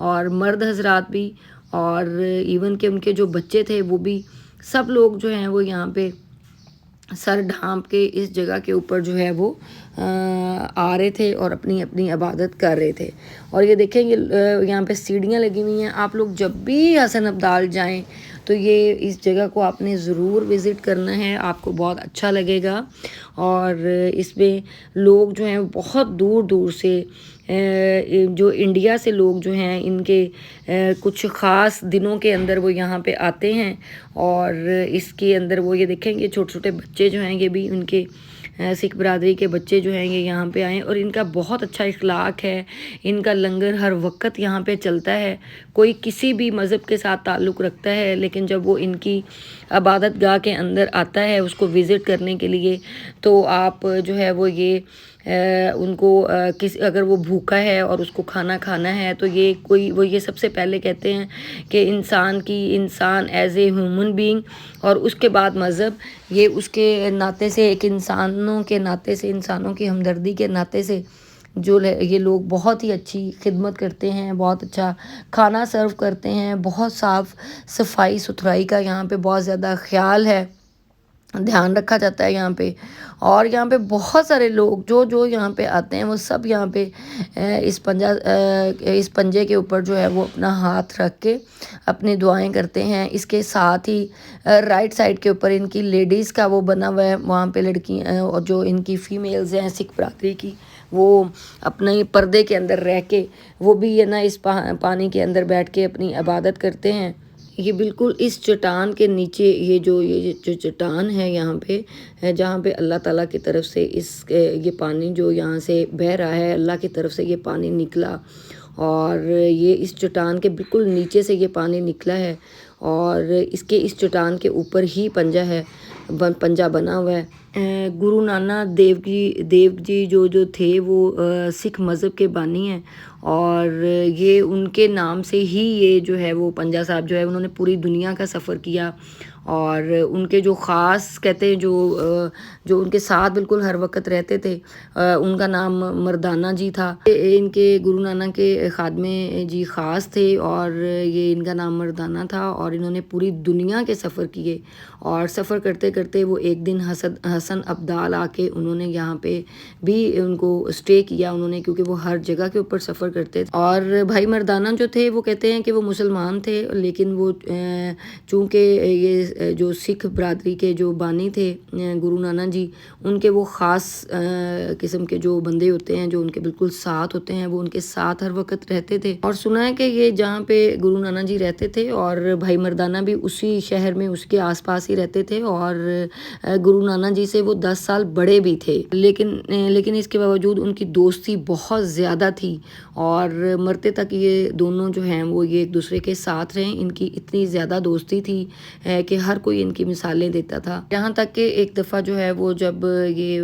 اور مرد حضرات بھی، اور ایون کہ ان کے جو بچے تھے وہ بھی، سب لوگ جو ہیں وہ یہاں پہ سر ڈھانپ کے اس جگہ کے اوپر جو ہے وہ آ رہے تھے اور اپنی اپنی عبادت کر رہے تھے۔ اور یہ دیکھیں یہاں پہ سیڑھیاں لگی ہوئی ہیں، آپ لوگ جب بھی حسن عبدال جائیں تو یہ اس جگہ کو آپ نے ضرور وزٹ کرنا ہے، آپ کو بہت اچھا لگے گا۔ اور اس میں لوگ جو ہیں بہت دور دور سے، جو انڈیا سے لوگ جو ہیں ان کے کچھ خاص دنوں کے اندر وہ یہاں پہ آتے ہیں، اور اس کے اندر وہ یہ دیکھیں گے چھوٹے چھوٹے بچے جو ہیں، یہ بھی ان کے سکھ برادری کے بچے جو ہیں یہ یہاں پہ آئیں، اور ان کا بہت اچھا اخلاق ہے، ان کا لنگر ہر وقت یہاں پہ چلتا ہے۔ کوئی کسی بھی مذہب کے ساتھ تعلق رکھتا ہے، لیکن جب وہ ان کی عبادت گاہ کے اندر آتا ہے اس کو وزٹ کرنے کے لیے، تو آپ جو ہے وہ یہ ان کو اگر وہ بھوکا ہے اور اس کو کھانا کھانا ہے تو وہ یہ سب سے پہلے کہتے ہیں کہ انسان ایز اے ہیومن بینگ، اور اس کے بعد مذہب، یہ اس کے ناطے سے، ایک انسانوں کے ناطے سے، انسانوں کی ہمدردی کے ناطے سے جو یہ لوگ بہت ہی اچھی خدمت کرتے ہیں، بہت اچھا کھانا سرو کرتے ہیں، بہت صاف صفائی ستھرائی کا یہاں پہ بہت زیادہ خیال ہے، دھیان رکھا جاتا ہے یہاں پہ۔ اور یہاں پہ بہت سارے لوگ جو یہاں پہ آتے ہیں وہ سب یہاں پہ اس پنجے کے اوپر جو ہے وہ اپنا ہاتھ رکھ کے اپنی دعائیں کرتے ہیں۔ اس کے ساتھ ہی رائٹ سائڈ کے اوپر ان کی لیڈیز کا وہ بنا ہوا ہے، وہاں پہ لڑکی اور جو ان کی فیمیلز ہیں سکھ برادری کی، وہ اپنے پردے کے اندر رہ کے وہ بھی یہ نا اس پانی کے اندر بیٹھ کے اپنی عبادت کرتے ہیں۔ یہ بالکل اس چٹان کے نیچے یہ جو چٹان ہے یہاں پہ، جہاں پہ اللہ تعالیٰ کی طرف سے یہ پانی جو یہاں سے بہہ رہا ہے، اللہ کی طرف سے یہ پانی نکلا، اور یہ اس چٹان کے بالکل نیچے سے یہ پانی نکلا ہے، اور اس چٹان کے اوپر ہی پنجہ بنا ہوا ہے۔ گرو نانک دیو جی جو تھے وہ سکھ مذہب کے بانی ہیں، اور یہ ان کے نام سے ہی یہ جو ہے وہ پنجہ صاحب جو ہے انہوں نے پوری دنیا کا سفر کیا، اور ان کے جو خاص کہتے ہیں جو ان کے ساتھ بالکل ہر وقت رہتے تھے، ان کا نام مردانہ جی تھا۔ ان کے گرو نانک کے خادمے جی خاص تھے، اور یہ ان کا نام مردانہ تھا، اور انہوں نے پوری دنیا کے سفر کیے، اور سفر کرتے کرتے وہ ایک دن حسن عبدال آ کے انہوں نے یہاں پہ بھی ان کو اسٹے کیا انہوں نے، کیونکہ وہ ہر جگہ کے اوپر سفر کرتے تھے۔ اور بھائی مردانہ جو تھے وہ کہتے ہیں کہ وہ مسلمان تھے، لیکن وہ چونکہ یہ جو سکھ برادری کے جو بانی تھے گرو نانک جی، ان کے وہ خاص قسم کے جو بندے ہوتے ہیں جو ان کے بالکل ساتھ ہوتے ہیں، وہ ان کے ساتھ ہر وقت رہتے تھے۔ اور سنا ہے کہ یہ جہاں پہ گرو نانک جی رہتے تھے اور بھائی مردانہ بھی اسی شہر میں اس کے آس پاس ہی رہتے تھے، اور گرو نانک جی سے وہ 10 سال بڑے بھی تھے، لیکن اس کے باوجود ان کی دوستی بہت زیادہ تھی، اور مرتے تک یہ دونوں جو ہیں وہ یہ ایک دوسرے کے ساتھ رہے۔ ان کی اتنی زیادہ دوستی تھی کہ ہر کوئی ان کی مثالیں دیتا تھا، یہاں تک کہ ایک دفعہ جو ہے وہ جب یہ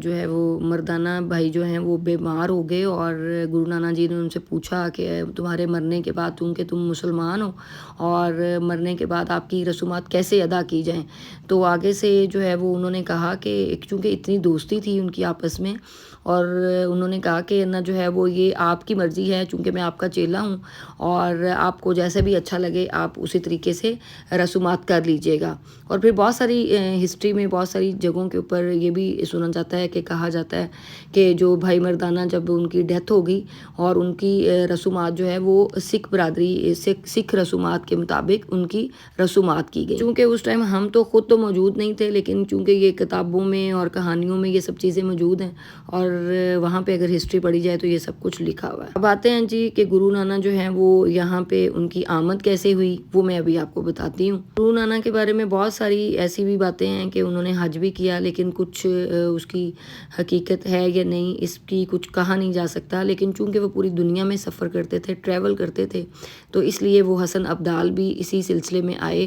جو ہے وہ مردانہ بھائی جو ہیں وہ بیمار ہو گئے، اور گرو نانک جی نے ان سے پوچھا کہ تمہارے مرنے کے بعد چونکہ تم مسلمان ہو اور مرنے کے بعد آپ کی رسومات کیسے ادا کی جائیں، تو آگے سے جو ہے وہ انہوں نے کہا کہ چونکہ اتنی دوستی تھی ان کی آپس میں، اور انہوں نے کہا کہ جو ہے وہ یہ آپ کی مرضی ہے، چونکہ میں آپ کا چیلا ہوں، اور آپ کو جیسے بھی اچھا لگے آپ اسی طریقے سے رسومات کر لیجئے گا۔ اور پھر بہت ساری ہسٹری میں بہت ساری جگہوں کے اوپر یہ بھی سنا جاتا ہے کہ کہا جاتا ہے کہ جو بھائی مردانہ جب ان کی ڈیتھ ہو گئی اور ان کی رسومات جو ہے وہ سکھ برادری سکھ رسومات کے مطابق ان کی رسومات کی گئی، چونکہ اس ٹائم ہم تو خود تو موجود نہیں تھے، لیکن چونکہ یہ کتابوں میں اور کہانیوں میں یہ سب چیزیں موجود ہیں، اور وہاں پہ اگر ہسٹری پڑھی جائے تو یہ سب کچھ لکھا ہوا ہے۔ اب آتے ہیں جی کہ گرو نانک جو ہیں وہ یہاں پہ ان کی آمد کیسے ہوئی، وہ میں ابھی آپ کو بتاتی ہوں۔ گرو نانک کے بارے میں بہت ساری ایسی بھی باتیں ہیں کہ انہوں نے حج بھی کیا، لیکن کچھ اس کی حقیقت ہے یا نہیں اس کی کچھ کہا نہیں جا سکتا، لیکن چونکہ وہ پوری دنیا میں سفر کرتے تھے، ٹریول کرتے تھے، تو اس لیے وہ حسن عبدال بھی اسی سلسلے میں آئے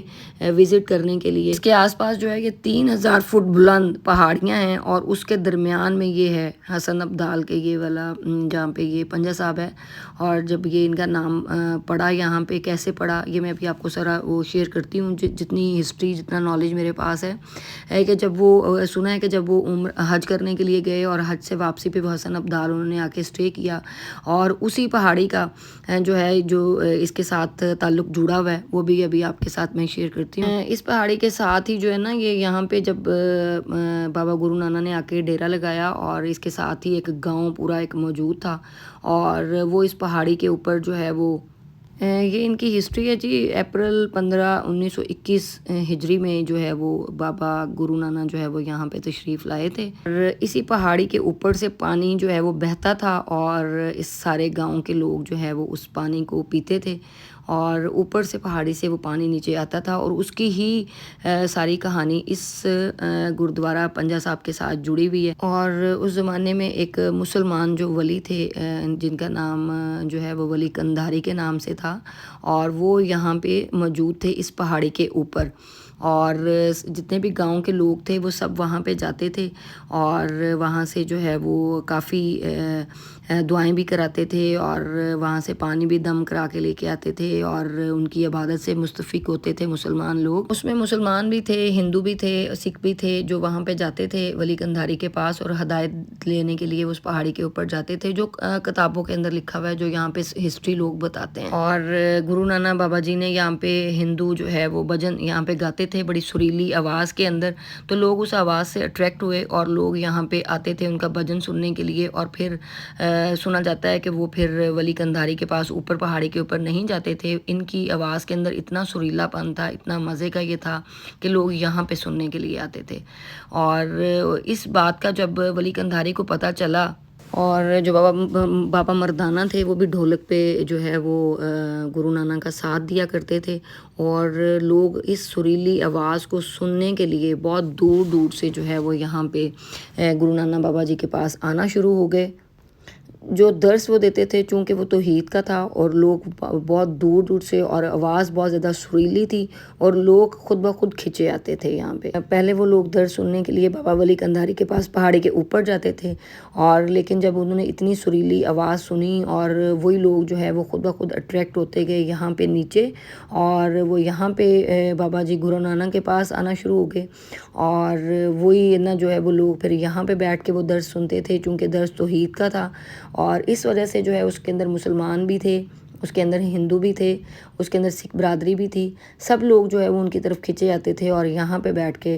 وزٹ کرنے کے لیے۔ اس کے آس پاس جو ہے یہ 3000 فٹ بلند پہاڑیاں ہیں، اور اس کے درمیان میں یہ ہے حسن عبدال کے یہ والا جہاں پہ یہ پنجہ صاحب ہے۔ اور جب یہ ان کا نام پڑا یہاں پہ کیسے پڑا یہ میں ابھی آپ کو سارا وہ شیئر کرتی ہوں، جتنی ہسٹری جتنا نالج میرے پاس ہے کہ جب وہ سنا ہے کہ جب وہ حج کرنے کے لیے گئے اور حج سے واپسی پہ وہ حسن عبدال انہوں نے آ کے اسٹے کیا، اور اسی پہاڑی کا جو ہے جو اس کے ساتھ تعلق جڑا ہوا ہے وہ بھی ابھی آپ کے ساتھ میں شیئر کرتی ہوں۔ اس پہاڑی کے ساتھ ہی جو ہے نا یہ یہاں پہ جب بابا گرو نانا نے آ کے ڈیرا لگایا، اور اس کے ساتھ ہی ایک گاؤں پورا ایک موجود تھا، اور وہ اس پہاڑی کے اوپر جو ہے وہ یہ ان کی ہسٹری ہے جی۔ اپریل 15 1921 ہجری میں جو ہے وہ بابا گرو نانا جو ہے وہ یہاں پہ تشریف لائے تھے، اور اسی پہاڑی کے اوپر سے پانی جو ہے وہ بہتا تھا، اور اس سارے گاؤں کے لوگ جو ہے وہ اس پانی کو پیتے تھے، اور اوپر سے پہاڑی سے وہ پانی نیچے آتا تھا، اور اس کی ہی ساری کہانی اس گردوارہ پنجہ صاحب کے ساتھ جڑی ہوئی ہے۔ اور اس زمانے میں ایک مسلمان جو ولی تھے جن کا نام جو ہے وہ ولی کندھاری کے نام سے تھا، اور وہ یہاں پہ موجود تھے اس پہاڑی کے اوپر، اور جتنے بھی گاؤں کے لوگ تھے وہ سب وہاں پہ جاتے تھے، اور وہاں سے جو ہے وہ کافی دعائیں بھی کراتے تھے، اور وہاں سے پانی بھی دم کرا کے لے کے آتے تھے، اور ان کی عبادت سے مستفیق ہوتے تھے مسلمان لوگ۔ اس میں مسلمان بھی تھے، ہندو بھی تھے، سکھ بھی تھے، جو وہاں پہ جاتے تھے ولی کندھاری کے پاس، اور ہدایت لینے کے لیے اس پہاڑی کے اوپر جاتے تھے، جو کتابوں کے اندر لکھا ہوا ہے، جو یہاں پہ ہسٹری لوگ بتاتے ہیں۔ اور گرو نانا بابا جی نے یہاں پہ ہندو جو ہے وہ بھجن یہاں پہ گاتے تھے بڑی سریلی آواز کے اندر، تو لوگ اس آواز سے اٹریکٹ ہوئے، اور لوگ یہاں پہ آتے تھے ان کا بھجن سننے کے لیے، اور پھر سنا جاتا ہے کہ وہ پھر ولی کندھاری کے پاس اوپر پہاڑی کے اوپر نہیں جاتے تھے۔ ان کی آواز کے اندر اتنا سریلا پن تھا، اتنا مزے کا یہ تھا کہ لوگ یہاں پہ سننے کے لیے آتے تھے۔ اور اس بات کا جب ولی کندھاری کو پتہ چلا، اور جو بابا مردانہ تھے وہ بھی ڈھولک پہ جو ہے وہ گرو نانا کا ساتھ دیا کرتے تھے، اور لوگ اس سریلی آواز کو سننے کے لیے بہت دور دور سے جو ہے وہ یہاں پہ گرو نانا بابا جی کے پاس آنا شروع ہو گئے۔ جو درس وہ دیتے تھے چونکہ وہ توحید کا تھا، اور لوگ بہت دور دور سے، اور آواز بہت زیادہ سریلی تھی، اور لوگ خود بخود کھنچے آتے تھے یہاں پہ۔ پہلے وہ لوگ درس سننے کے لیے بابا ولی کندھاری کے پاس پہاڑی کے اوپر جاتے تھے، اور لیکن جب انہوں نے اتنی سریلی آواز سنی، اور وہی لوگ جو ہے وہ خود بخود اٹریکٹ ہوتے گئے یہاں پہ نیچے، اور وہ یہاں پہ بابا جی گرو نانا کے پاس آنا شروع ہو گئے، اور وہی نا جو ہے وہ لوگ پھر یہاں پہ بیٹھ کے وہ درس سنتے تھے، چونکہ درس توحید کا تھا، اور اس وجہ سے جو ہے اس کے اندر مسلمان بھی تھے، اس کے اندر ہندو بھی تھے، اس کے اندر سکھ برادری بھی تھی، سب لوگ جو ہے وہ ان کی طرف کھنچے جاتے تھے، اور یہاں پہ بیٹھ کے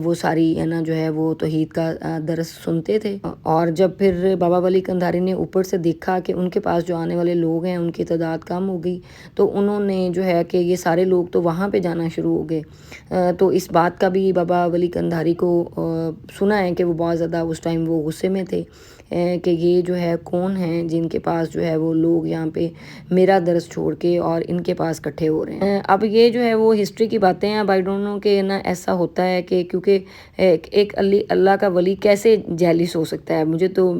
وہ ساری نا جو ہے وہ توحید کا درس سنتے تھے۔ اور جب پھر بابا ولی کندھاری نے اوپر سے دیکھا کہ ان کے پاس جو آنے والے لوگ ہیں ان کی تعداد کم ہو گئی، تو انہوں نے جو ہے کہ یہ سارے لوگ تو وہاں پہ جانا شروع ہو گئے۔ تو اس بات کا بھی بابا ولی کندھاری کو سنا ہے کہ وہ بہت زیادہ اس ٹائم وہ غصے میں تھے کہ یہ جو ہے کون ہیں جن کے پاس جو ہے وہ لوگ یہاں پہ میرا درس چھوڑ کے اور ان کے پاس اکٹھے ہو رہے ہیں۔ اب یہ جو ہے وہ ہسٹری کی باتیں ہیں، اب آئی ڈونٹ نو کہ نا ایسا ہوتا ہے کہ کیونکہ ایک اللہ کا ولی کیسے جیلس ہو سکتا ہے، مجھے تو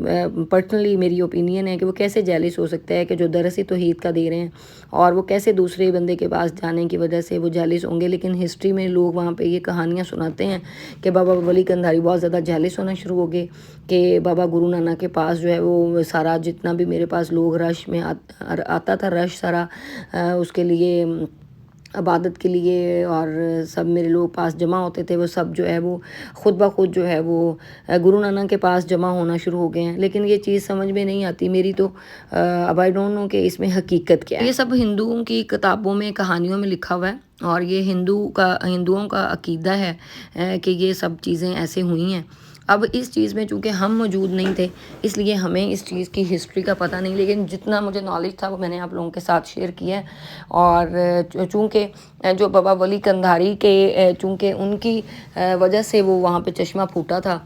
پرسنلی میری اوپینین ہے کہ وہ کیسے جیلس ہو سکتا ہے کہ جو درس ہی توحید کا دے رہے ہیں، اور وہ کیسے دوسرے بندے کے پاس جانے کی وجہ سے وہ جیلس ہوں گے۔ لیکن ہسٹری میں لوگ وہاں پہ یہ کہانیاں سناتے ہیں کہ بابا ولی کندھاری بہت زیادہ جیلس ہونا شروع ہو گئے کہ بابا گرو نانا کے پاس جو ہے وہ سارا جتنا بھی میرے پاس لوگ رش میں آتا تھا، رش سارا اس کے لیے عبادت کے لیے، اور سب میرے لوگ پاس جمع ہوتے تھے، وہ سب جو ہے وہ خود بخود جو ہے وہ گرو نانا کے پاس جمع ہونا شروع ہو گئے ہیں۔ لیکن یہ چیز سمجھ میں نہیں آتی میری تو، اب آئی ڈونٹ نو کہ اس میں حقیقت کیا ہے۔ یہ سب ہندوؤں کی کتابوں میں کہانیوں میں لکھا ہوا ہے، اور یہ ہندوؤں کا عقیدہ ہے کہ یہ سب چیزیں ایسے ہوئی ہیں۔ اب اس چیز میں چونکہ ہم موجود نہیں تھے اس لیے ہمیں اس چیز کی ہسٹری کا پتہ نہیں، لیکن جتنا مجھے نالج تھا وہ میں نے آپ لوگوں کے ساتھ شیئر کیا ہے۔ اور چونکہ جو بابا ولی کندھاری کے چونکہ ان کی وجہ سے وہ وہاں پہ چشمہ پھوٹا تھا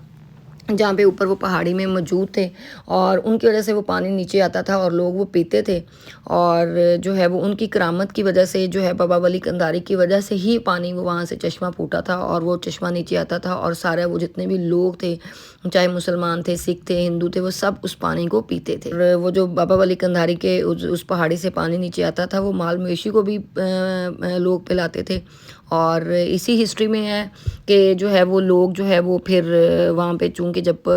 جہاں پہ اوپر وہ پہاڑی میں موجود تھے، اور ان کی وجہ سے وہ پانی نیچے آتا تھا اور لوگ وہ پیتے تھے، اور جو ہے وہ ان کی کرامت کی وجہ سے جو ہے بابا ولی کندھاری کی وجہ سے ہی پانی وہ وہاں سے چشمہ پھوٹا تھا، اور وہ چشمہ نیچے آتا تھا، اور سارے وہ جتنے بھی لوگ تھے چاہے مسلمان تھے، سکھ تھے، ہندو تھے، وہ سب اس پانی کو پیتے تھے۔ اور وہ جو بابا ولی کندھاری کے اس پہاڑی سے پانی نیچے آتا تھا وہ مال مویشی کو بھی لوگ پلاتے تھے۔ اور اسی ہسٹری میں ہے کہ جو ہے وہ لوگ جو ہے وہ پھر وہاں پہ چونکہ جب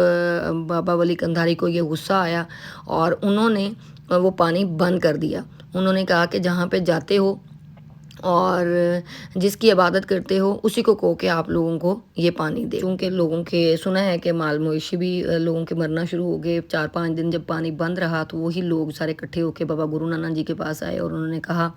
بابا ولی کندھاری کو یہ غصہ آیا اور انہوں نے وہ پانی بند کر دیا، انہوں نے کہا کہ جہاں پہ جاتے ہو اور جس کی عبادت کرتے ہو اسی کو کہو کہ آپ لوگوں کو یہ پانی دے، چونکہ لوگوں کے سنا ہے کہ مال مویشی بھی لوگوں کے مرنا شروع ہو گئے۔ 4-5 دن جب پانی بند رہا تو وہی لوگ سارے اکٹھے ہو کے بابا گرو نانک جی کے پاس آئے اور انہوں نے کہا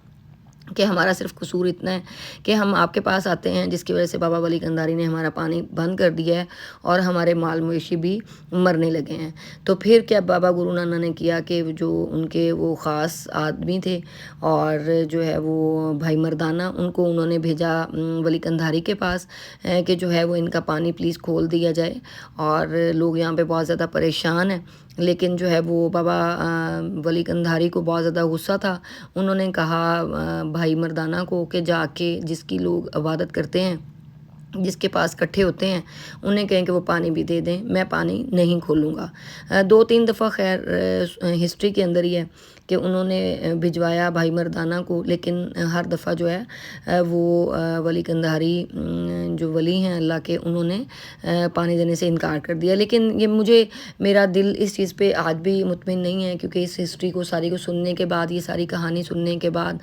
کہ ہمارا صرف قصور اتنا ہے کہ ہم آپ کے پاس آتے ہیں جس کی وجہ سے بابا ولی قندھاری نے ہمارا پانی بند کر دیا ہے اور ہمارے مال مویشی بھی مرنے لگے ہیں۔ تو پھر کیا بابا گرو نانک نے کیا کہ جو ان کے وہ خاص آدمی تھے اور جو ہے وہ بھائی مردانہ، ان کو انہوں نے بھیجا ولی قندھاری کے پاس کہ جو ہے وہ ان کا پانی پلیز کھول دیا جائے، اور لوگ یہاں پہ بہت زیادہ پریشان ہیں۔ لیکن جو ہے وہ بابا ولی قندھاری کو بہت زیادہ غصہ تھا۔ انہوں نے کہا بھائی مردانہ کو کہ جا کے جس کی لوگ عبادت کرتے ہیں، جس کے پاس اکٹھے ہوتے ہیں، انہیں کہیں کہ وہ پانی بھی دے دیں، میں پانی نہیں کھولوں گا۔ 2-3 دفعہ خیر ہسٹری کے اندر ہی ہے کہ انہوں نے بھجوایا بھائی مردانہ کو، لیکن ہر دفعہ جو ہے وہ ولی قندھاری جو ولی ہیں اللہ کے، انہوں نے پانی دینے سے انکار کر دیا۔ لیکن یہ میرا دل اس چیز پہ آج بھی مطمئن نہیں ہے، کیونکہ اس ہسٹری کو ساری کو سننے کے بعد، یہ ساری کہانی سننے کے بعد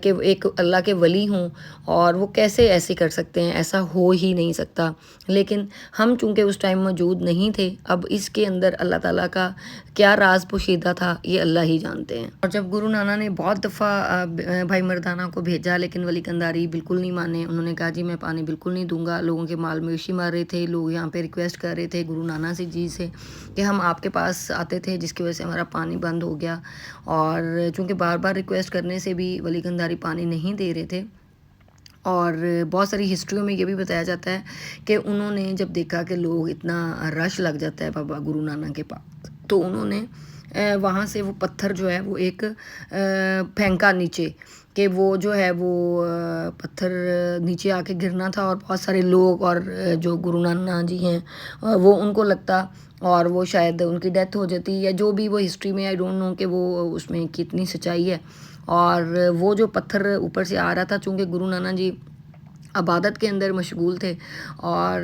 کہ ایک اللہ کے ولی ہوں اور وہ کیسے ایسے کر سکتے ہیں، ایسا ہو ہی نہیں سکتا۔ لیکن ہم چونکہ اس ٹائم موجود نہیں تھے، اب اس کے اندر اللہ تعالیٰ کا کیا راز پوشیدہ تھا یہ اللہ ہی جانتے ہیں۔ اور جب گرو نانک نے بہت دفعہ بھائی مردانہ کو بھیجا، لیکن ولی قندھاری بالکل نہیں مانے۔ انہوں نے کہا جی میں پانی بالکل نہیں دوں گا، لوگوں کے مال مویشی مر رہے تھے، لوگ یہاں پہ ریکویسٹ کر رہے تھے گرو نانک جی سے کہ ہم آپ کے پاس آتے تھے جس کی وجہ سے ہمارا پانی بند ہو گیا، اور چونکہ بار بار ریکویسٹ کرنے سے بھی ولی قندھاری پانی نہیں دے رہے تھے۔ اور بہت ساری ہسٹریوں میں یہ بھی بتایا جاتا ہے کہ انہوں نے جب دیکھا کہ لوگ اتنا رش لگ جاتا ہے بابا گرو نانک کے پاس، تو انہوں نے وہاں سے وہ پتھر جو ہے وہ ایک پھینکا نیچے، کہ وہ جو ہے وہ پتھر نیچے آ کے گرنا تھا، اور بہت سارے لوگ اور جو گرو نانک جی ہیں وہ ان کو لگتا اور وہ شاید ان کی ڈیتھ ہو جاتی، یا جو بھی وہ ہسٹری میں آئی ڈونٹ نو کہ وہ اس میں کتنی سچائی ہے۔ اور وہ جو پتھر اوپر سے آ رہا تھا، چونکہ گرو نانک جی عبادت کے اندر مشغول تھے، اور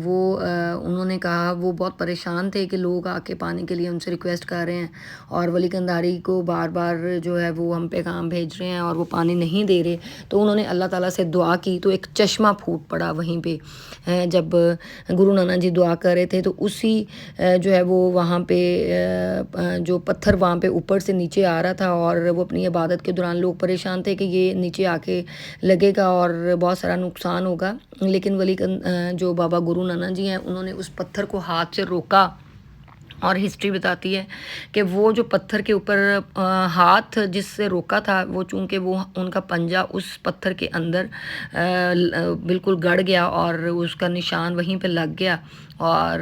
وہ انہوں نے کہا وہ بہت پریشان تھے کہ لوگ آ کے پانی کے لیے ان سے ریکویسٹ کر رہے ہیں، اور ولی قندھاری کو بار بار جو ہے وہ ہم پیغام بھیج رہے ہیں اور وہ پانی نہیں دے رہے۔ تو انہوں نے اللہ تعالیٰ سے دعا کی تو ایک چشمہ پھوٹ پڑا وہیں پہ، جب گرو نانک جی دعا کر رہے تھے، تو اسی جو ہے وہ وہاں پہ جو پتھر وہاں پہ اوپر سے نیچے آ رہا تھا، اور وہ اپنی عبادت کے دوران لوگ پریشان تھے کہ یہ نیچے آ کے لگے گا اور بہت سارا نقصان ہوگا۔ لیکن جو بابا گرو نانک جی ہیں انہوں نے اس پتھر کو ہاتھ سے روکا، اور ہسٹری بتاتی ہے کہ وہ جو پتھر کے اوپر ہاتھ جس سے روکا تھا، وہ چونکہ وہ ان کا پنجہ اس پتھر کے اندر بالکل گڑ گیا اور اس کا نشان وہیں پہ لگ گیا، اور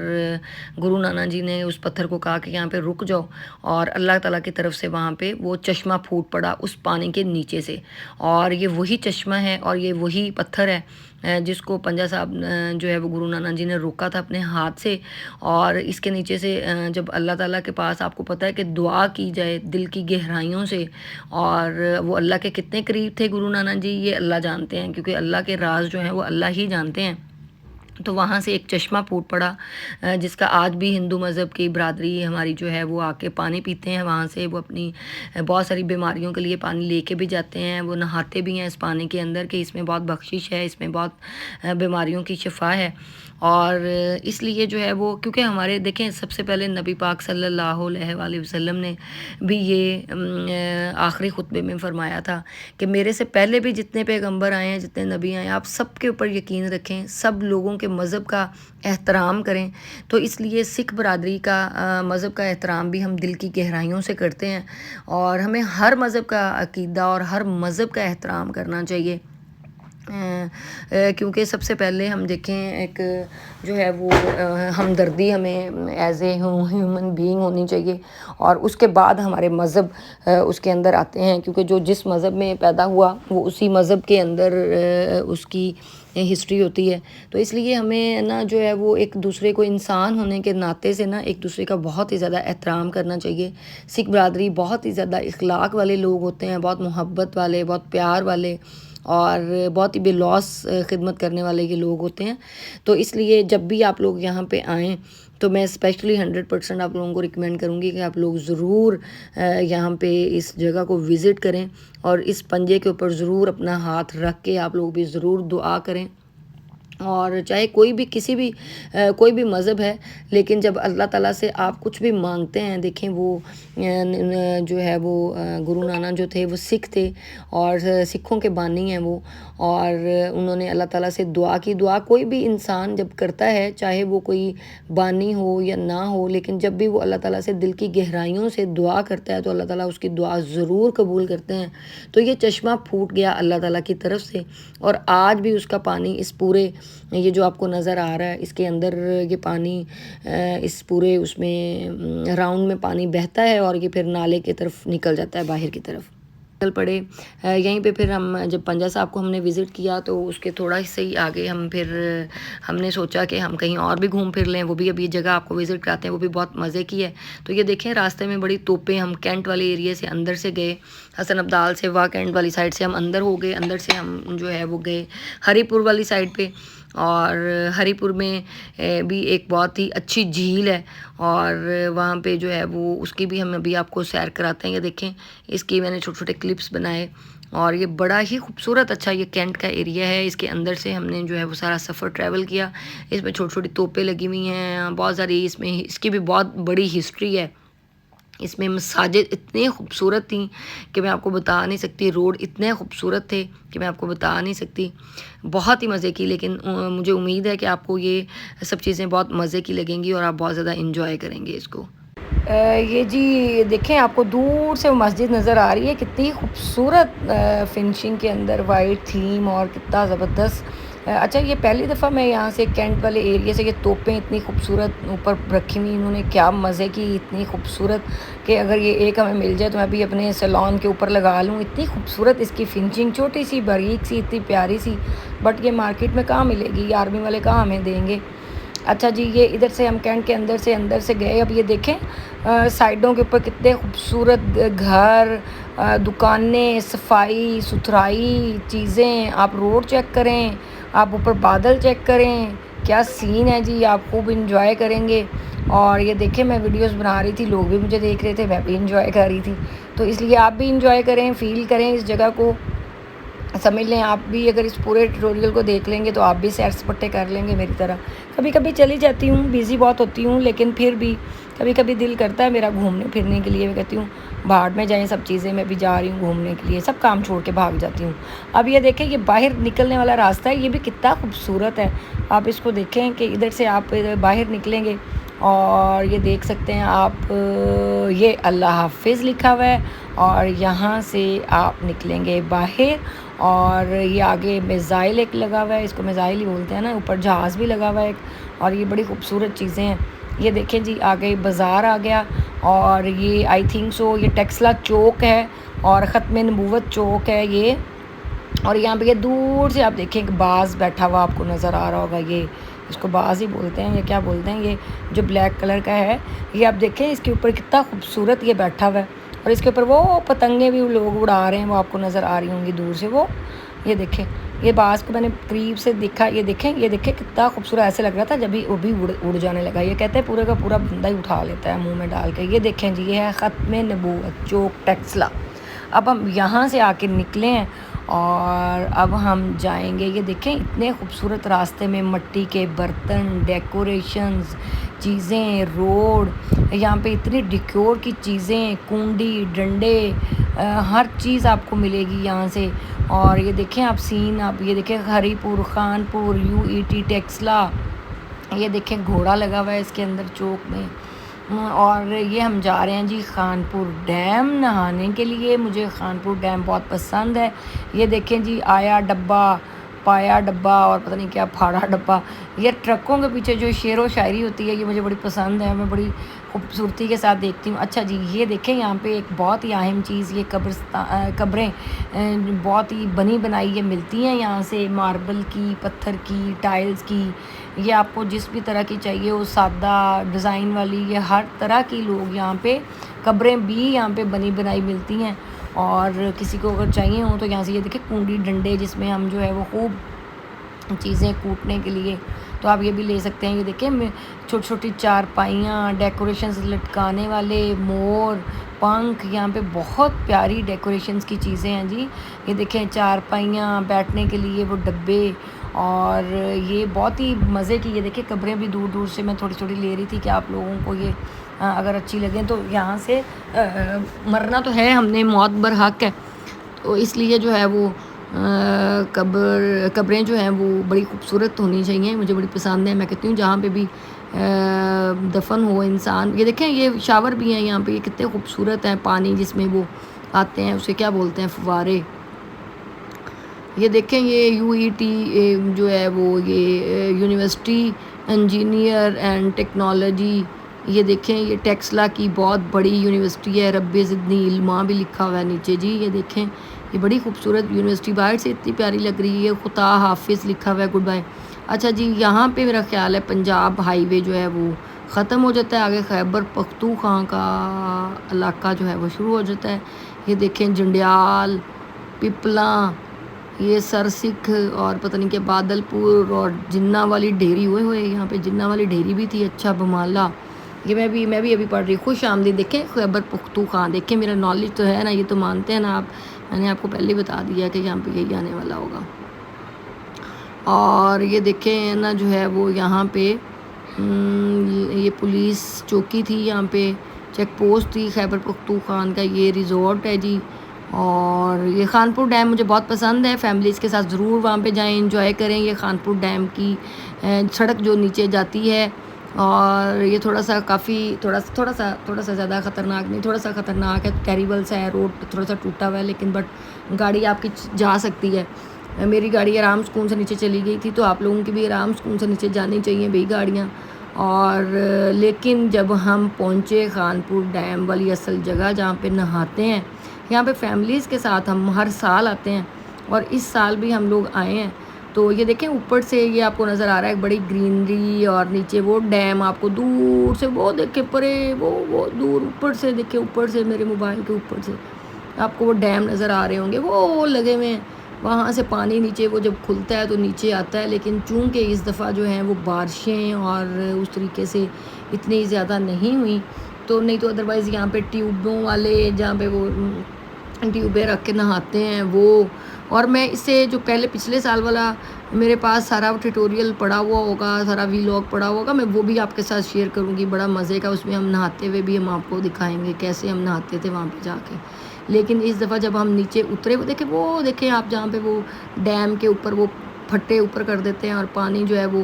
گرو نانک جی نے اس پتھر کو کہا کہ یہاں پہ رک جاؤ، اور اللہ تعالیٰ کی طرف سے وہاں پہ وہ چشمہ پھوٹ پڑا اس پانی کے نیچے سے، اور یہ وہی چشمہ ہے اور یہ وہی پتھر ہے جس کو پنجہ صاحب جو ہے وہ گرو نانک جی نے روکا تھا اپنے ہاتھ سے۔ اور اس کے نیچے سے جب اللہ تعالیٰ کے پاس آپ کو پتہ ہے کہ دعا کی جائے دل کی گہرائیوں سے، اور وہ اللہ کے کتنے قریب تھے گرو نانک جی، یہ اللہ جانتے ہیں، کیونکہ اللہ کے راز جو ہیں وہ اللہ ہی جانتے ہیں۔ تو وہاں سے ایک چشمہ پھوٹ پڑا، جس کا آج بھی ہندو مذہب کی برادری ہماری جو ہے وہ آ کے پانی پیتے ہیں وہاں سے، وہ اپنی بہت ساری بیماریوں کے لیے پانی لے کے بھی جاتے ہیں، وہ نہاتے بھی ہیں اس پانی کے اندر کہ اس میں بہت بخشش ہے، اس میں بہت بیماریوں کی شفا ہے۔ اور اس لیے جو ہے وہ کیونکہ ہمارے دیکھیں سب سے پہلے نبی پاک صلی اللہ علیہ وآلہ وسلم نے بھی یہ آخری خطبے میں فرمایا تھا کہ میرے سے پہلے بھی جتنے پیغمبر آئے ہیں، جتنے نبی آئے ہیں، آپ سب کے اوپر یقین رکھیں، سب لوگوں کے مذہب کا احترام کریں۔ تو اس لیے سکھ برادری کا مذہب کا احترام بھی ہم دل کی گہرائیوں سے کرتے ہیں، اور ہمیں ہر مذہب کا عقیدہ اور ہر مذہب کا احترام کرنا چاہیے، کیونکہ سب سے پہلے ہم دیکھیں ایک جو ہے وہ ہمدردی ہمیں ایز اے ہیومن بینگ ہونی چاہیے، اور اس کے بعد ہمارے مذہب اس کے اندر آتے ہیں، کیونکہ جو جس مذہب میں پیدا ہوا وہ اسی مذہب کے اندر اس کی ہسٹری ہوتی ہے۔ تو اس لیے ہمیں نا جو ہے وہ ایک دوسرے کو انسان ہونے کے ناطے سے نا ایک دوسرے کا بہت ہی زیادہ احترام کرنا چاہیے۔ سکھ برادری بہت ہی زیادہ اخلاق والے لوگ ہوتے ہیں، بہت محبت والے، بہت پیار والے، اور بہت ہی بے لوث خدمت کرنے والے کے لوگ ہوتے ہیں۔ تو اس لیے جب بھی آپ لوگ یہاں پہ آئیں تو میں اسپیشلی 100% آپ لوگوں کو ریکمینڈ کروں گی کہ آپ لوگ ضرور یہاں پہ اس جگہ کو وزٹ کریں، اور اس پنجے کے اوپر ضرور اپنا ہاتھ رکھ کے آپ لوگ بھی ضرور دعا کریں۔ اور چاہے کوئی بھی کوئی بھی مذہب ہے، لیکن جب اللہ تعالیٰ سے آپ کچھ بھی مانگتے ہیں، دیکھیں وہ جو ہے وہ گرو نانک جو تھے وہ سکھ تھے، اور سکھوں کے بانی ہیں وہ، اور انہوں نے اللہ تعالیٰ سے دعا کی۔ دعا کوئی بھی انسان جب کرتا ہے، چاہے وہ کوئی بانی ہو یا نہ ہو، لیکن جب بھی وہ اللہ تعالیٰ سے دل کی گہرائیوں سے دعا کرتا ہے تو اللہ تعالیٰ اس کی دعا ضرور قبول کرتے ہیں۔ تو یہ چشمہ پھوٹ گیا اللہ تعالیٰ کی طرف سے، اور آج بھی اس کا پانی اس پورے یہ جو آپ کو نظر آ رہا ہے اس کے اندر یہ پانی اس پورے اس میں راؤنڈ میں پانی بہتا ہے، اور یہ پھر نالے کی طرف نکل جاتا ہے باہر کی طرف۔ چل پڑے یہیں پہ پھر ہم جب پنجہ صاحب کو ہم نے وزٹ کیا تو اس کے تھوڑا سے ہی آگے ہم نے سوچا کہ ہم کہیں اور بھی گھوم پھر لیں، وہ بھی ابھی جگہ آپ کو وزٹ کراتے ہیں، وہ بھی بہت مزے کی ہے۔ تو یہ دیکھیں راستے میں بڑی توپیں، ہم کینٹ والے ایریے سے اندر سے گئے، حسن عبدال سے واہ کینٹ والی سائڈ سے ہم اندر ہو گئے، اندر سے ہم جو ہے وہ گئے ہری پور والی سائڈ پہ، اور ہری پور میں بھی ایک بہت ہی اچھی جھیل ہے، اور وہاں پہ جو ہے وہ اس کی بھی ہم ابھی آپ کو سیر کراتے ہیں۔ یہ دیکھیں اس کی میں نے چھوٹے چھوٹے کلپس بنائے، اور یہ بڑا ہی خوبصورت اچھا یہ کینٹ کا ایریا ہے۔ اس کے اندر سے ہم نے جو ہے وہ سارا سفر ٹریول کیا۔ اس میں چھوٹی چھوٹی توپیں لگی ہوئی ہیں بہت ساری، اس کی بھی بہت بڑی ہسٹری ہے۔ اس میں مساجد اتنے خوبصورت تھیں کہ میں آپ کو بتا نہیں سکتی، روڈ اتنے خوبصورت تھے کہ میں آپ کو بتا نہیں سکتی، بہت ہی مزے کی۔ لیکن مجھے امید ہے کہ آپ کو یہ سب چیزیں بہت مزے کی لگیں گی اور آپ بہت زیادہ انجوائے کریں گے اس کو۔ یہ جی دیکھیں آپ کو دور سے وہ مسجد نظر آ رہی ہے، کتنی خوبصورت فنشنگ کے اندر وائٹ تھیم، اور کتنا زبردست۔ اچھا یہ پہلی دفعہ میں یہاں سے کینٹ والے ایریے سے یہ توپیں اتنی خوبصورت اوپر رکھی ہوئی، انہوں نے کیا مزے کی، اتنی خوبصورت کہ اگر یہ ایک ہمیں مل جائے تو میں بھی اپنے سیلون کے اوپر لگا لوں، اتنی خوبصورت اس کی فنشنگ، چھوٹی سی باریک سی اتنی پیاری سی، بٹ یہ مارکیٹ میں کہاں ملے گی، یہ آرمی والے کہاں ہمیں دیں گے۔ اچھا جی یہ ادھر سے ہم کینٹ کے اندر سے گئے۔ اب یہ دیکھیں سائڈوں کے اوپر کتنے خوبصورت گھر، دکانیں، صفائی ستھرائی چیزیں، آپ روڈ چیک کریں، آپ اوپر بادل چیک کریں، کیا سین ہے جی، آپ خوب انجوائے کریں گے۔ اور یہ دیکھیں میں ویڈیوز بنا رہی تھی، لوگ بھی مجھے دیکھ رہے تھے، میں بھی انجوائے کر رہی تھی، تو اس لیے آپ بھی انجوائے کریں، فیل کریں اس جگہ کو، سمجھ لیں آپ بھی اگر اس پورے ٹیوٹوریل کو دیکھ لیں گے تو آپ بھی سیر سپاٹے کر لیں گے میری طرح۔ کبھی کبھی چلی جاتی ہوں، بیزی بہت ہوتی ہوں، لیکن پھر بھی کبھی کبھی دل کرتا ہے میرا گھومنے پھرنے کے لیے، میں کہتی ہوں بھاڑ میں جائیں سب چیزیں، میں بھی جا رہی ہوں گھومنے کے لیے، سب کام چھوڑ کے بھاگ جاتی ہوں۔ اب یہ دیکھیں یہ باہر نکلنے والا راستہ ہے، یہ بھی کتنا خوبصورت ہے، آپ اس کو دیکھیں کہ ادھر سے آپ باہر نکلیں گے اور یہ دیکھ سکتے ہیں آپ، یہ اللہ حافظ لکھا ہوا ہے، اور یہاں سے آپ نکلیں گے باہر، اور یہ آگے میزائل ایک لگا ہوا ہے، اس کو میزائل ہی بولتے ہیں نا، اوپر جہاز بھی لگا ہوا ہے ایک، اور یہ بڑی خوبصورت چیزیں ہیں۔ یہ دیکھیں جی آگے بازار آ گیا، اور یہ آئی تھنک سو یہ ٹیکسلا چوک ہے، اور ختم نبوت چوک ہے یہ، اور یہاں پہ یہ دور سے آپ دیکھیں کہ باز بیٹھا ہوا آپ کو نظر آ رہا ہوگا، یہ اس کو باز ہی بولتے ہیں، یہ کیا بولتے ہیں، یہ جو بلیک کلر کا ہے، یہ آپ دیکھیں اس کے اوپر کتنا خوبصورت یہ بیٹھا ہوا ہے، اور اس کے اوپر وہ پتنگیں بھی لوگ اڑا رہے ہیں، وہ آپ کو نظر آ رہی ہوں گی دور سے، وہ یہ دیکھیں یہ باز کو میں نے قریب سے دیکھا، یہ دیکھیں کتنا خوبصورت، ایسے لگ رہا تھا جب وہ بھی اڑ جانے لگا، یہ کہتے ہیں پورے کا پورا بندہ ہی اٹھا لیتا ہے منہ میں ڈال کے۔ یہ دیکھیں جی یہ ہے ختم نبوت چوک ٹیکسلا۔ اب ہم یہاں سے آ کے نکلے ہیں اور اب ہم جائیں گے، یہ دیکھیں اتنے خوبصورت راستے میں مٹی کے برتن، ڈیکوریشنز چیزیں، روڈ، یہاں پہ اتنی ڈیکور کی چیزیں، کنڈی، ڈنڈے، ہر چیز آپ کو ملے گی یہاں سے۔ اور یہ دیکھیں آپ سین، آپ یہ دیکھیں ہری پور، خان پور، UET ٹیکسلا، یہ دیکھیں گھوڑا لگا ہوا ہے اس کے اندر چوک میں، اور یہ ہم جا رہے ہیں جی خان پور ڈیم نہانے کے لیے، مجھے خان پور ڈیم بہت پسند ہے۔ یہ دیکھیں جی آیا ڈبہ، پایا ڈبہ، اور پتہ نہیں کیا پھاڑا ڈبہ، یہ ٹرکوں کے پیچھے جو شعر و شاعری ہوتی ہے یہ مجھے بڑی پسند ہے، میں بڑی خوبصورتی کے ساتھ دیکھتی ہوں۔ اچھا جی یہ دیکھیں یہاں پہ ایک بہت ہی اہم چیز، یہ قبریں بہت ہی بنی بنائی یہ ملتی ہیں یہاں سے، ماربل کی، پتھر کی، ٹائلز کی، یہ آپ کو جس بھی طرح کی چاہیے وہ سادہ ڈیزائن والی، یہ ہر طرح کی لوگ یہاں پہ قبریں بھی یہاں پہ بنی بنائی ملتی ہیں، اور کسی کو اگر چاہیے ہوں تو یہاں سے یہ دیکھیں کنڈی ڈنڈے، جس میں ہم جو ہے وہ خوب چیزیں کوٹنے کے لیے، تو آپ یہ بھی لے سکتے ہیں۔ یہ دیکھیں چھوٹی چھوٹی چارپائیاں، ڈیکوریشنز لٹکانے والے مور، پنکھ، یہاں پہ بہت پیاری ڈیکوریشنز کی چیزیں ہیں جی۔ یہ دیکھیں چارپائیاں، بیٹھنے کے لیے وہ ڈبے، اور یہ بہت ہی مزے کی، یہ دیکھیں قبریں بھی دور دور سے میں تھوڑی تھوڑی لے رہی تھی کہ آپ لوگوں کو یہ اگر اچھی لگیں تو یہاں سے مرنا تو ہے، ہم نے موت برحق ہے، تو اس لیے جو ہے وہ قبریں جو ہیں وہ بڑی خوبصورت ہونی چاہیے، مجھے بڑی پسند ہے۔ میں کہتی ہوں جہاں پہ بھی دفن ہو انسان، یہ دیکھیں یہ شاور بھی ہیں یہاں پہ، یہ کتنے خوبصورت ہیں، پانی جس میں وہ آتے ہیں اسے کیا بولتے ہیں، فوارے۔ یہ دیکھیں یہ یو ای ٹی جو ہے وہ یہ یونیورسٹی انجینئر اینڈ ٹیکنالوجی، یہ دیکھیں یہ ٹیکسلا کی بہت بڑی یونیورسٹی ہے، رب زدنی علما بھی لکھا ہوا ہے نیچے جی۔ یہ دیکھیں یہ بڑی خوبصورت یونیورسٹی، باہر سے اتنی پیاری لگ رہی ہے، خطا حافظ لکھا ہوا ہے، گڈ بائی۔ اچھا جی یہاں پہ میرا خیال ہے پنجاب ہائی وے جو ہے وہ ختم ہو جاتا ہے، آگے خیبر پختونخوا کا علاقہ جو ہے وہ شروع ہو جاتا ہے۔ یہ دیکھیں جنڈیال، پپلاں، یہ سر سکھ، اور پتہ نہیں کہ بادل پور، اور جنہ والی ڈھیری، ہوئے ہوئے یہاں پہ جنہ والی ڈھیری بھی تھی، اچھا بمالا، یہ میں بھی ابھی پڑھ رہی، خوش آمدید۔ دیکھیں خیبر پختونخوا، دیکھیں میرا نالج تو ہے نا، یہ تو مانتے ہیں نا آپ، میں نے آپ کو پہلے بتا دیا کہ یہاں پہ یہی آنے والا ہوگا۔ اور یہ دیکھیں نا جو ہے وہ یہاں پہ یہ پولیس چوکی تھی، یہاں پہ چیک پوسٹ تھی خیبر پختونخوا کا، یہ ریزورٹ ہے جی۔ اور یہ خانپور ڈیم مجھے بہت پسند ہے، فیملیز کے ساتھ ضرور وہاں پہ جائیں، انجوائے کریں۔ یہ خانپور ڈیم کی سڑک جو نیچے جاتی ہے، اور یہ تھوڑا سا زیادہ خطرناک نہیں، تھوڑا سا خطرناک ہے، ٹیریبل سا ہے، روڈ تھوڑا سا ٹوٹا ہوا ہے، لیکن بٹ گاڑی آپ کی جا سکتی ہے۔ میری گاڑی آرام سکون سے نیچے چلی گئی تھی، تو آپ لوگوں کی بھی آرام سکون سے نیچے جانی چاہیے بھئی گاڑیاں۔ اور لیکن جب ہم پہنچے خانپور ڈیم والی اصل جگہ جہاں پہ نہاتے ہیں، یہاں پہ فیملیز کے ساتھ ہم ہر سال آتے ہیں، اور اس سال بھی ہم لوگ آئے ہیں۔ تو یہ دیکھیں اوپر سے یہ آپ کو نظر آ رہا ہے ایک بڑی گرینری، اور نیچے وہ ڈیم آپ کو دور سے وہ دیکھیں پرے، وہ دور اوپر سے دیکھیں، اوپر سے میرے موبائل کے اوپر سے آپ کو وہ ڈیم نظر آ رہے ہوں گے، وہ لگے ہوئے ہیں، وہاں سے پانی نیچے وہ جب کھلتا ہے تو نیچے آتا ہے۔ لیکن چونکہ اس دفعہ جو ہیں وہ بارشیں اور اس طریقے سے اتنی زیادہ نہیں ہوئیں، تو نہیں تو ادروائز یہاں پہ ٹیوبوں والے جہاں پہ وہ ٹیوبیں رکھ کے نہاتے ہیں وہ، اور میں اس سے جو پچھلے سال والا میرے پاس سارا ٹیوٹوریل پڑا ہوا ہوگا، سارا ویلاگ پڑا ہوگا، میں وہ بھی آپ کے ساتھ شیئر کروں گی، بڑا مزے کا، اس میں ہم نہاتے ہوئے بھی ہم آپ کو دکھائیں گے کیسے ہم نہاتے تھے وہاں پہ جا کے۔ لیکن اس دفعہ جب ہم نیچے اترے، وہ دیکھیں آپ جہاں پہ وہ ڈیم کے اوپر وہ پھٹے اوپر کر دیتے ہیں، اور پانی جو ہے وہ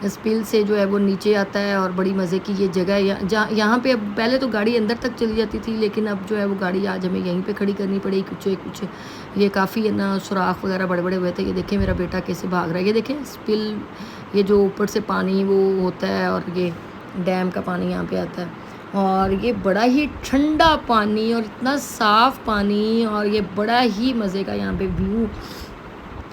اسپل سے جو ہے وہ نیچے آتا ہے، اور بڑی مزے کی یہ جگہ ہے یہاں پہ۔ اب پہلے تو گاڑی اندر تک چلی جاتی تھی، لیکن اب جو ہے وہ گاڑی آج ہمیں یہیں پہ کھڑی کرنی پڑی، کچھ یہ کافی ہے نا سوراخ وغیرہ بڑے بڑے ہوئے تھے۔ یہ دیکھیں میرا بیٹا کیسے بھاگ رہا ہے، یہ دیکھیں اسپل، یہ جو اوپر سے پانی وہ ہوتا ہے، اور یہ ڈیم کا پانی یہاں پہ آتا ہے، اور یہ بڑا ہی ٹھنڈا پانی اور اتنا صاف پانی، اور یہ بڑا ہی مزے کا یہاں پہ ویو۔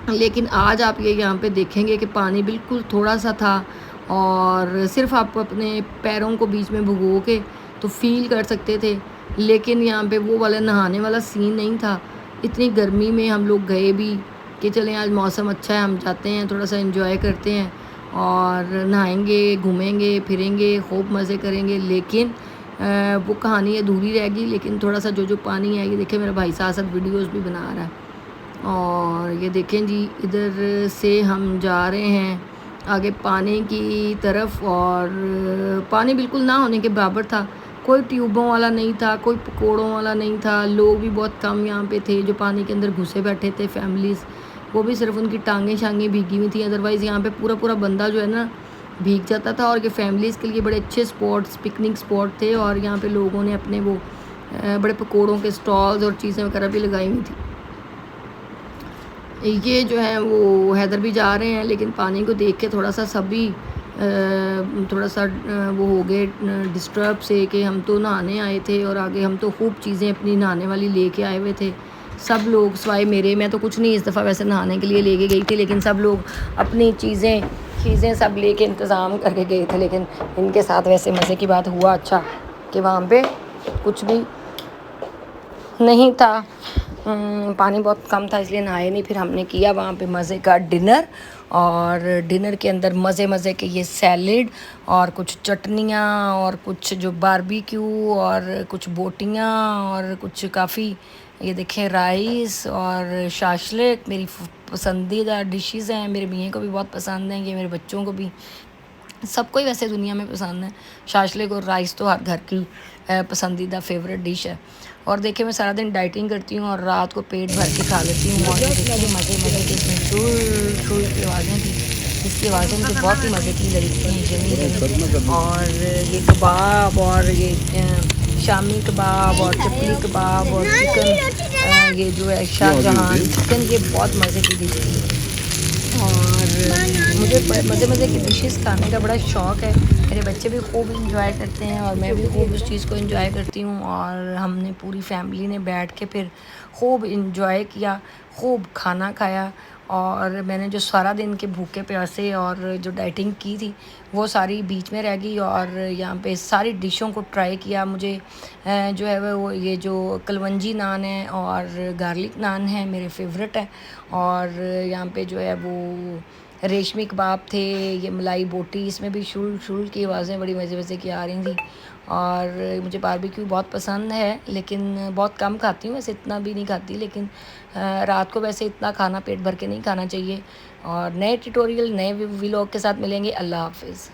لیکن آج آپ یہ یہاں پہ دیکھیں گے کہ پانی بالکل تھوڑا سا تھا، اور صرف آپ اپنے پیروں کو بیچ میں بھگو کے تو فیل کر سکتے تھے، لیکن یہاں پہ وہ والا نہانے والا سین نہیں تھا۔ اتنی گرمی میں ہم لوگ گئے بھی کہ چلیں آج موسم اچھا ہے، ہم جاتے ہیں تھوڑا سا انجوائے کرتے ہیں، اور نہائیں گے، گھومیں گے، پھریں گے، خوب مزے کریں گے، لیکن وہ کہانی ادھوری رہ گئی۔ لیکن تھوڑا سا جو پانی ہے، یہ دیکھیں میرا بھائی ساتھ ویڈیوز بھی بنا رہا ہے، اور یہ دیکھیں جی ادھر سے ہم جا رہے ہیں آگے پانی کی طرف، اور پانی بالکل نہ ہونے کے برابر تھا، کوئی ٹیوبوں والا نہیں تھا، کوئی پکوڑوں والا نہیں تھا، لوگ بھی بہت کم یہاں پہ تھے جو پانی کے اندر گھسے بیٹھے تھے، فیملیز، وہ بھی صرف ان کی ٹانگیں شانگیں بھیگی ہوئی تھیں، ادروائز یہاں پہ پورا بندہ جو ہے نا بھیگ جاتا تھا۔ اور یہ فیملیز کے لیے بڑے اچھے سپورٹس، پکنک سپورٹ تھے، اور یہاں پہ لوگوں نے اپنے وہ بڑے پکوڑوں کے سٹالز اور چیزیں وغیرہ بھی لگائی ہوئی تھیں۔ یہ جو ہیں وہ حیدر بھی جا رہے ہیں، لیکن پانی کو دیکھ کے تھوڑا سا سبھی تھوڑا سا وہ ہو گئے ڈسٹرب سے، کہ ہم تو نہانے آئے تھے، اور آگے ہم تو خوب چیزیں اپنی نہانے والی لے کے آئے ہوئے تھے، سب لوگ سوائے میرے، میں تو کچھ نہیں اس دفعہ ویسے نہانے کے لیے لے کے گئی تھی، لیکن سب لوگ اپنی چیزیں سب لے کے انتظام کر کے گئے تھے۔ لیکن ان کے ساتھ ویسے مزے کی بات ہوا اچھا کہ وہاں پہ کچھ بھی نہیں تھا، پانی بہت کم تھا اس لیے نہائے نہیں. پھر ہم نے کیا وہاں پہ مزے کا ڈنر, اور ڈنر کے اندر مزے کے یہ سیلڈ اور کچھ چٹنیاں اور کچھ جو باربیکیو اور کچھ بوٹیاں اور کچھ کافی, یہ دیکھیں رائس اور شاشلک میری پسندیدہ ڈشز ہیں. میرے میاں کو بھی بہت پسند ہیں, یہ میرے بچوں کو بھی, سب کو ہی ویسے دنیا میں پسند ہے. شاشلک اور رائس تو ہر گھر کی پسندیدہ فیوریٹ ڈش ہے. اور دیکھیں میں سارا دن ڈائٹنگ کرتی ہوں اور رات کو پیٹ بھر کے کھا لیتی ہوں. اور دیکھیں مزے کے اس میں شور کی آوازیں تھیں, اس کی آوازیں مجھے بہت ہی مزے کی لگتی ہیں, جمی. اور یہ کباب اور یہ شامی کباب اور چپلی کباب اور چکن, یہ جو ہے شاہ جہاں چکن, یہ بہت مزے کی ڈش تھی. اور مجھے مزے کی ڈشز کھانے کا بڑا شوق ہے. میرے بچے بھی خوب انجوائے کرتے ہیں اور میں بھی خوب اس چیز کو انجوائے کرتی ہوں. اور ہم نے پوری فیملی نے بیٹھ کے پھر خوب انجوائے کیا, خوب کھانا کھایا. اور میں نے جو سارا دن کے بھوکے پیاسے اور جو ڈائٹنگ کی تھی وہ ساری بیچ میں رہ گئی, اور یہاں پہ ساری ڈشوں کو ٹرائی کیا. مجھے جو ہے وہ یہ جو کلونجی نان ہے اور گارلک نان ہے میرے فیوریٹ ہے. اور یہاں پہ جو ہے وہ ریشمی کباب تھے, یہ ملائی بوٹی, اس میں بھی شول کی آوازیں بڑی مزے کی آ رہی تھیں. اور مجھے باربیکیو بہت پسند ہے لیکن بہت کم کھاتی ہوں, ویسے اتنا بھی نہیں کھاتی, لیکن رات کو ویسے اتنا کھانا پیٹ بھر کے نہیں کھانا چاہیے. اور نئے ٹیوٹوریل نئے ولاگ کے ساتھ ملیں گے. اللہ حافظ.